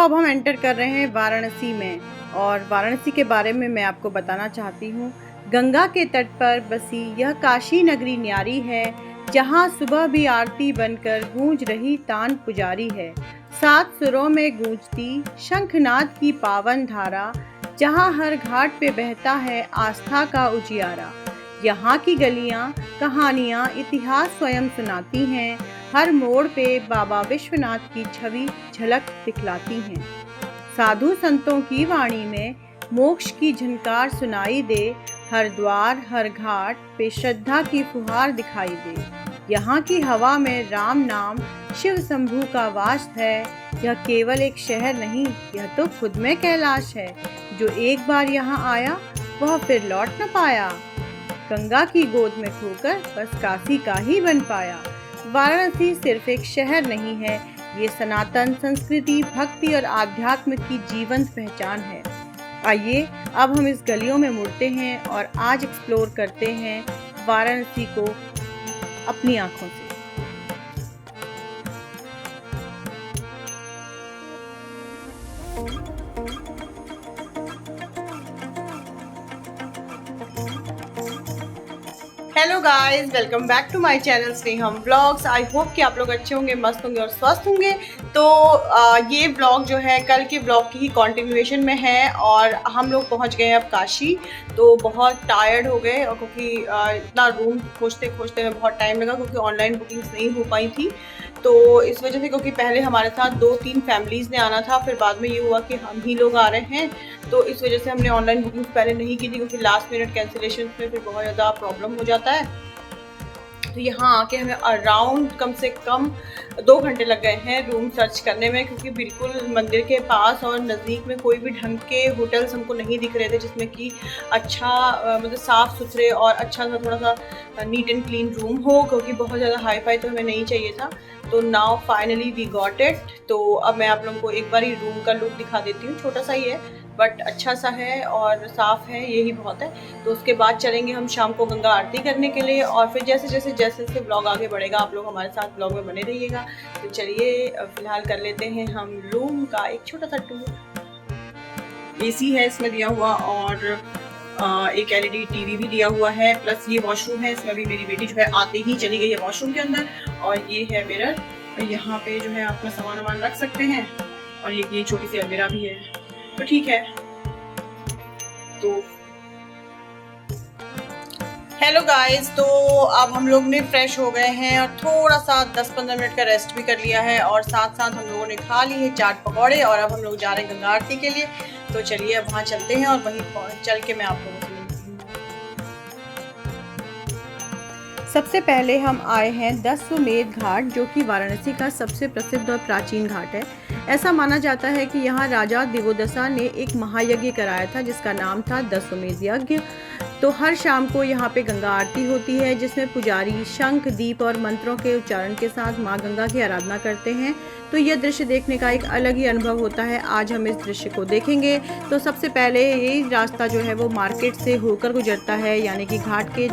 अब हम एंटर कर रहे हैं वाराणसी में, और वाराणसी के बारे में मैं आपको बताना चाहती हूँ। गंगा के तट पर बसी यह काशी नगरी न्यारी है, जहाँ सुबह भी आरती बनकर गूंज रही तान पुजारी है। 7 सुरों में गूंजती शंखनाद की पावन धारा, जहाँ हर घाट पे बहता है आस्था का उजियारा। यहाँ की गलियाँ, कहानियाँ, इतिहास स्वयं सुनाती हैं। हर मोड़ पे बाबा विश्वनाथ की छवि झलक दिखलाती हैं। साधु संतों की वाणी में मोक्ष की झनकार सुनाई दे। हर द्वार, हर घाट पे श्रद्धा की फुहार दिखाई दे। यहाँ की हवा में राम नाम, शिव शंभू का वास है। यह केवल एक शहर नहीं, यह तो खुद में कैलाश है। जो एक बार यहाँ आया वह फिर लौट न पाया। गंगा की गोद में खोकर बस काशी का ही बन पाया। वाराणसी सिर्फ एक शहर नहीं है, ये सनातन संस्कृति, भक्ति और आध्यात्म की जीवंत पहचान है। आइए अब हम इस गलियों में मुड़ते हैं और आज एक्सप्लोर करते हैं वाराणसी को अपनी आंखों से। Hello guys, welcome back to my channel Sneham vlogs. I hope कि आप लोग अच्छे होंगे, मस्त होंगे और स्वस्थ होंगे। तो ये व्लॉग जो है कल के व्लॉग की ही कॉन्टिन्यूएशन में है, और हम लोग पहुंच गए अब काशी। तो बहुत टायर्ड हो गए, और क्योंकि इतना रूम खोजते खोजते में बहुत टाइम लगा, क्योंकि ऑनलाइन बुकिंग्स नहीं हो पाई थी। तो इस वजह से, क्योंकि पहले हमारे साथ 2-3 फैमिलीज़ ने आना था, फिर बाद में ये हुआ कि हम ही लोग आ रहे हैं। तो इस वजह से हमने ऑनलाइन बुकिंग पहले नहीं की थी, क्योंकि लास्ट मिनट कैंसिलेशन में फिर बहुत ज़्यादा प्रॉब्लम हो जाता है। तो यहाँ आके हमें अराउंड कम से कम 2 घंटे लग गए हैं रूम सर्च करने में, क्योंकि बिल्कुल मंदिर के पास और नज़दीक में कोई भी ढंग के होटल्स हमको नहीं दिख रहे थे, जिसमें कि अच्छा मतलब साफ़ सुथरे और अच्छा सा थोड़ा सा नीट एंड क्लीन रूम हो, क्योंकि बहुत ज़्यादा हाई फाई तो हमें नहीं चाहिए था। तो now finally we got it. तो अब मैं आप लोगों को एक बार ही रूम का लुक दिखा देती हूँ। छोटा सा ही है बट अच्छा सा है और साफ़ है, यही बहुत है। तो उसके बाद चलेंगे हम शाम को गंगा आरती करने के लिए, और फिर जैसे जैसे ब्लॉग आगे बढ़ेगा आप लोग हमारे साथ ब्लॉग में बने रहिएगा। तो चलिए फ़िलहाल कर लेते हैं हम रूम का एक छोटा सा टूर। एसी है इसमें दिया हुआ, और एक LED टीवी भी दिया हुआ है, प्लस ये वॉशरूम है। इसमें अभी मेरी बेटी जो है आते ही चली गई है वॉशरूम के अंदर, और ये है मिरर। यहाँ पे जो है अपना सामान वामान रख सकते हैं, और ये छोटी सी अलमीरा भी है। तो ठीक है। तो हेलो गाइस, तो अब हम लोग ने फ्रेश हो गए हैं और थोड़ा सा 10-15 मिनट का रेस्ट भी कर लिया है, और साथ साथ हम लोगों ने खा ली है चाट पकौड़े, और अब हम लोग जा रहे हैं गंगा आरती के लिए। तो चलिए अब वहाँ चलते हैं, और वहीं चल के मैं आप लोगों से मिलती हूँ। सबसे पहले हम आए हैं दशाश्वमेध घाट, जो कि वाराणसी का सबसे प्रसिद्ध और प्राचीन घाट है। ऐसा माना जाता है कि यहाँ राजा दिवोदसा ने एक महायज्ञ कराया था, जिसका नाम था दशाश्वमेध यज्ञ। तो हर शाम को यहाँ पे गंगा आरती होती है, जिसमें पुजारी शंख, दीप और मंत्रों के उच्चारण के साथ माँ गंगा की आराधना करते हैं। तो यह दृश्य देखने का एक अलग ही अनुभव होता है। आज हम इस दृश्य को देखेंगे। तो सबसे पहले ये रास्ता जो है वो मार्केट से होकर गुजरता है, यानी कि घाट के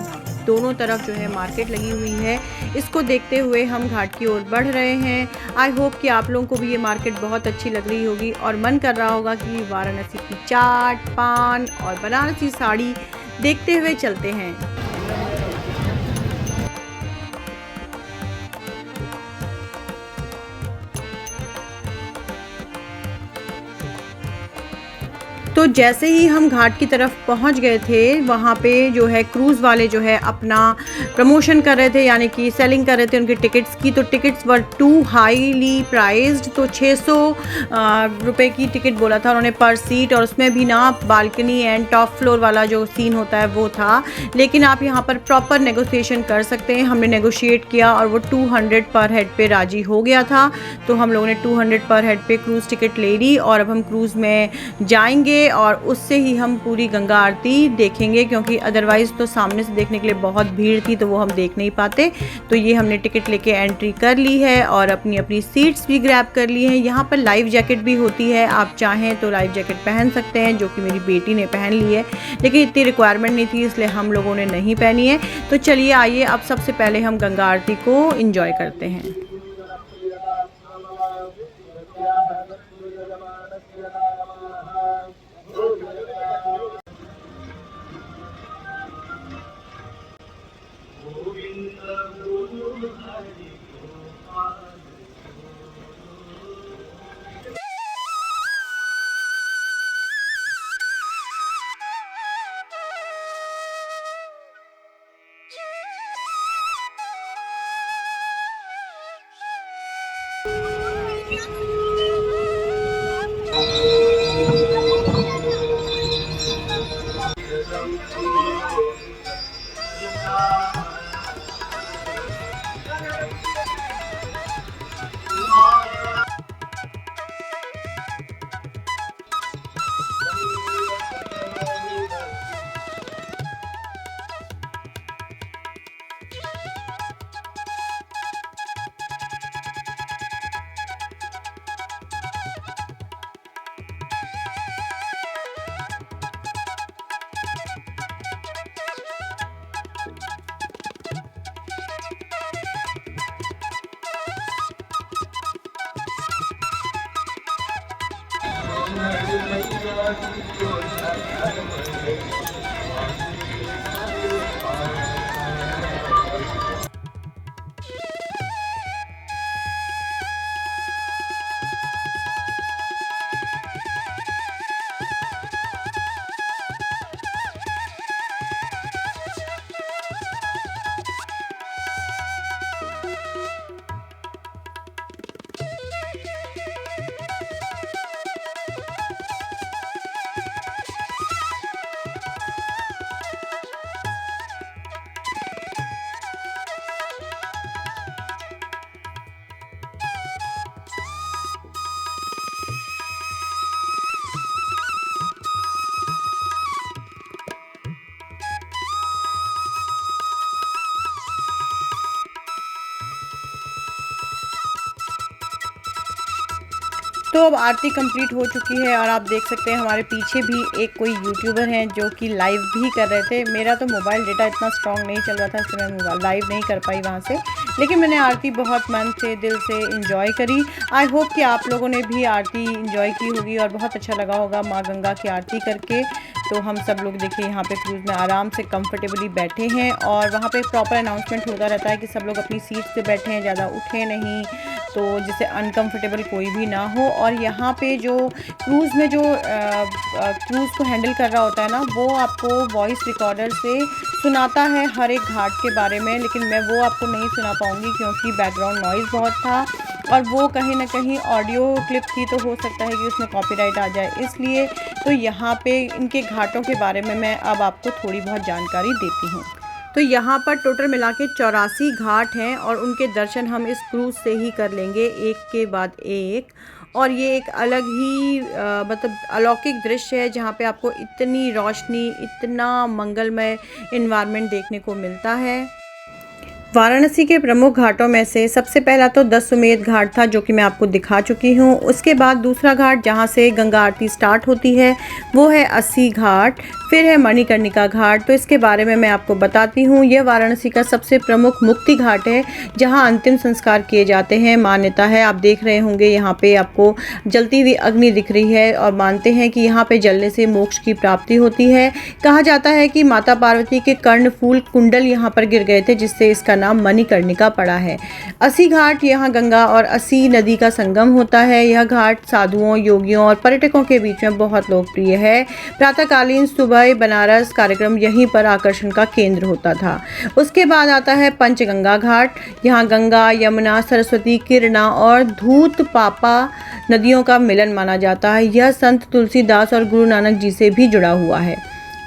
दोनों तरफ जो है मार्केट लगी हुई है। इसको देखते हुए हम घाट की ओर बढ़ रहे हैं। आई होप कि आप लोगों को भी ये मार्केट बहुत अच्छी लग रही होगी, और मन कर रहा होगा कि वाराणसी की चाट, पान और बनारसी साड़ी देखते हुए चलते हैं। तो जैसे ही हम घाट की तरफ पहुंच गए थे, वहाँ पे जो है क्रूज़ वाले जो है अपना प्रमोशन कर रहे थे, यानी कि सेलिंग कर रहे थे उनकी टिकट्स की। तो tickets were too highly priced. तो 600 रुपये की टिकट बोला था उन्होंने पर सीट, और उसमें भी ना बालकनी एंड टॉप फ्लोर वाला जो सीन होता है वो था। लेकिन आप यहाँ पर प्रॉपर नेगोशिएशन कर सकते हैं। हमने नेगोशिएट किया और वो 200 पर हेड पे राजी हो गया था। तो हम लोगों ने 200 पर हेड पे क्रूज़ टिकट ले ली, और अब हम क्रूज़ में जाएंगे और उससे ही हम पूरी गंगा आरती देखेंगे, क्योंकि अदरवाइज़ तो सामने से देखने के लिए बहुत भीड़ थी, तो वो हम देख नहीं पाते। तो ये हमने टिकट लेके एंट्री कर ली है, और अपनी अपनी सीट्स भी ग्रैब कर ली हैं। यहाँ पर लाइफ जैकेट भी होती है, आप चाहें तो लाइफ जैकेट पहन सकते हैं, जो कि मेरी बेटी ने पहन ली है, लेकिन इतनी रिक्वायरमेंट नहीं थी, इसलिए हम लोगों ने नहीं पहनी है। तो चलिए आइए अब सबसे पहले हम गंगा आरती को एंजॉय करते हैं। तो अब आरती कंप्लीट हो चुकी है और आप देख सकते हैं हमारे पीछे भी एक कोई यूट्यूबर हैं जो कि लाइव भी कर रहे थे। मेरा तो मोबाइल डेटा इतना स्ट्रॉन्ग नहीं चल रहा था, इसलिए मैं मोबाइल लाइव नहीं कर पाई वहाँ से, लेकिन मैंने आरती बहुत मन से दिल से इंजॉय करी। आई होप कि आप लोगों ने भी आरती इंजॉय की होगी और बहुत अच्छा लगा होगा माँ गंगा की आरती करके। तो हम सब लोग देखिए यहाँ पे क्रूज़ में आराम से कंफर्टेबली बैठे हैं और वहाँ पे प्रॉपर अनाउंसमेंट होता रहता है कि सब लोग अपनी सीट पे बैठे हैं, ज़्यादा उठे नहीं, तो जिससे अनकंफर्टेबल कोई भी ना हो। और यहाँ पे जो क्रूज़ में जो क्रूज़ को हैंडल कर रहा होता है ना, वो आपको वॉइस रिकॉर्डर से सुनाता है हर एक घाट के बारे में, लेकिन मैं वो आपको नहीं सुना पाऊँगी क्योंकि बैकग्राउंड नॉइज़ बहुत था और वो कहीं ना कहीं ऑडियो क्लिप थी, तो हो सकता है कि उसमें कॉपीराइट आ जाए, इसलिए तो यहाँ पे इनके घाटों के बारे में मैं अब आपको थोड़ी बहुत जानकारी देती हूँ। तो यहाँ पर टोटल मिला के 84 घाट हैं और उनके दर्शन हम इस क्रूज़ से ही कर लेंगे एक के बाद एक। और ये एक अलग ही मतलब अलौकिक दृश्य है जहाँ पे आपको इतनी रोशनी, इतना मंगलमय इन्वायरमेंट देखने को मिलता है। वाराणसी के प्रमुख घाटों में से सबसे पहला तो दशाश्वमेध घाट था, जो कि मैं आपको दिखा चुकी हूँ। उसके बाद दूसरा घाट जहाँ से गंगा आरती स्टार्ट होती है वो है अस्सी घाट, फिर है मणिकर्णिका घाट। तो इसके बारे में मैं आपको बताती हूँ। यह वाराणसी का सबसे प्रमुख मुक्ति घाट है जहाँ अंतिम संस्कार किए जाते हैं। मान्यता है, आप देख रहे होंगे यहाँ पे आपको जलती हुई अग्नि दिख रही है और मानते हैं कि यहाँ पे जलने से मोक्ष की प्राप्ति होती है। कहा जाता है कि माता पार्वती के कर्णफूल कुंडल यहाँ पर गिर गए थे, जिससे इसका नाम मणिकर्णिका पड़ा है। अस्सी घाट यहाँ गंगा और अस्सी नदी का संगम होता है। यह घाट साधुओं, योगियों और पर्यटकों के बीच में बहुत लोकप्रिय है। प्रातःकालीन सुबह बनारस कार्यक्रम यहीं पर आकर्षण का केंद्र होता था। उसके बाद आता है पंचगंगा घाट। यहाँ गंगा, यमुना, सरस्वती, किरणा और धूत पापा नदियों का मिलन माना जाता है। यह संत तुलसीदास और गुरु नानक जी से भी जुड़ा हुआ है।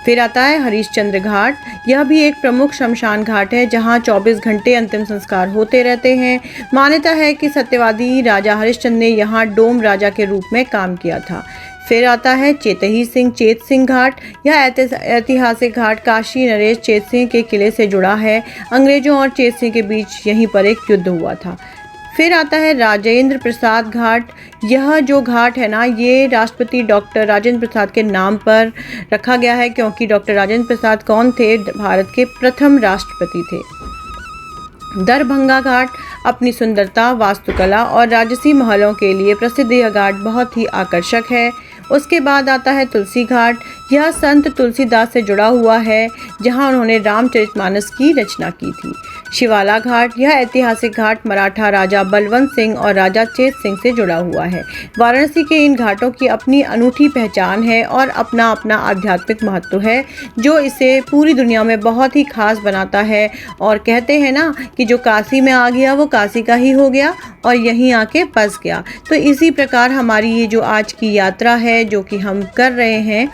फिर आता है हरिश्चंद्र घाट। यह भी एक प्रमुख शमशान घाट है जहां 24 घंटे अंतिम संस्कार होते रहते हैं। मान्यता है कि सत्यवादी राजा हरिश्चंद्र ने यहां डोम राजा के रूप में काम किया था। फिर आता है चेत सिंह घाट। यह ऐतिहासिक घाट काशी नरेश चेत सिंह के किले से जुड़ा है। अंग्रेजों और चेत सिंह के बीच यहीं पर एक युद्ध हुआ था। फिर आता है राजेंद्र प्रसाद घाट। यह जो घाट है ना, ये राष्ट्रपति डॉक्टर राजेंद्र प्रसाद के नाम पर रखा गया है, क्योंकि डॉक्टर राजेंद्र प्रसाद कौन थे? भारत के प्रथम राष्ट्रपति थे। दरभंगा घाट अपनी सुंदरता, वास्तुकला और राजसी महलों के लिए प्रसिद्ध यह घाट बहुत ही आकर्षक है। उसके बाद आता है तुलसी घाट। यह संत तुलसीदास से जुड़ा हुआ है, जहां उन्होंने रामचरितमानस की रचना की थी। शिवाला घाट। यह ऐतिहासिक घाट मराठा राजा बलवंत सिंह और राजा चेत सिंह से जुड़ा हुआ है। वाराणसी के इन घाटों की अपनी अनूठी पहचान है और अपना अपना आध्यात्मिक महत्व है, जो इसे पूरी दुनिया में बहुत ही खास बनाता है। और कहते हैं ना कि जो काशी में आ गया वो काशी का ही हो गया और यहीं आके बस गया। तो इसी प्रकार हमारी ये जो आज की यात्रा है जो कि हम कर रहे हैं,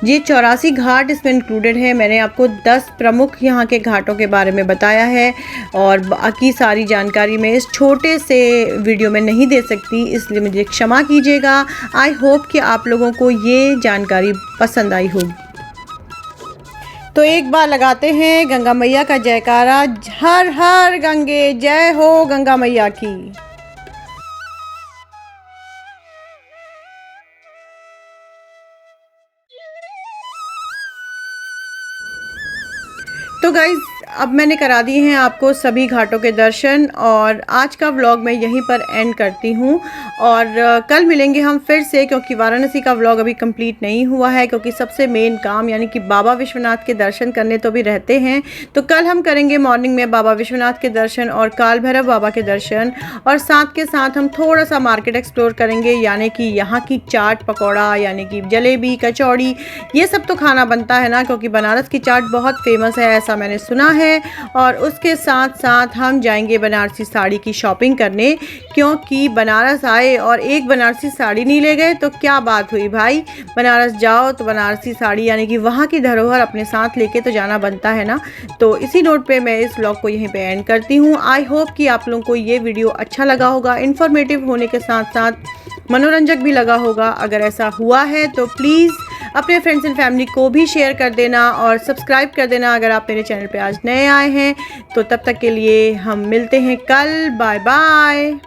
ये 84 घाट इसमें इंक्लूडेड है। मैंने आपको 10 प्रमुख यहाँ के घाटों के बारे में बताया है और बाकी सारी जानकारी मैं इस छोटे से वीडियो में नहीं दे सकती, इसलिए मुझे क्षमा कीजिएगा। आई होप कि आप लोगों को ये जानकारी पसंद आई होगी। तो एक बार लगाते हैं गंगा मैया का जयकारा। हर हर गंगे, जय हो गंगा मैया की। तो गाइज़ अब मैंने करा दिए हैं आपको सभी घाटों के दर्शन और आज का व्लॉग मैं यहीं पर एंड करती हूँ। और कल मिलेंगे हम फिर से, क्योंकि वाराणसी का व्लॉग अभी कंप्लीट नहीं हुआ है, क्योंकि सबसे मेन काम यानी कि बाबा विश्वनाथ के दर्शन करने तो भी रहते हैं। तो कल हम करेंगे मॉर्निंग में बाबा विश्वनाथ के दर्शन और काल भैरव बाबा के दर्शन, और साथ के साथ हम थोड़ा सा मार्केट एक्सप्लोर करेंगे, यानी कि यहाँ की चाट पकौड़ा यानी कि जलेबी कचौड़ी ये सब तो खाना बनता है ना, क्योंकि बनारस की चाट बहुत फेमस है ऐसा मैंने सुना है। और उसके साथ साथ हम जाएंगे बनारसी साड़ी की शॉपिंग करने, क्योंकि बनारस आए और एक बनारसी साड़ी नहीं ले गए तो क्या बात हुई भाई। बनारस जाओ तो बनारसी साड़ी यानी कि वहाँ की धरोहर अपने साथ लेके तो जाना बनता है ना। तो इसी नोट पे मैं इस व्लॉग को यहीं पे एंड करती हूँ। आई होप कि आप लोगों को ये वीडियो अच्छा लगा होगा, इन्फॉर्मेटिव होने के साथ साथ मनोरंजक भी लगा होगा। अगर ऐसा हुआ है तो प्लीज़ अपने फ्रेंड्स एंड फैमिली को भी शेयर कर देना और सब्सक्राइब कर देना अगर आप मेरे चैनल पे आज नए आए हैं। तो तब तक के लिए हम मिलते हैं कल। Bye bye.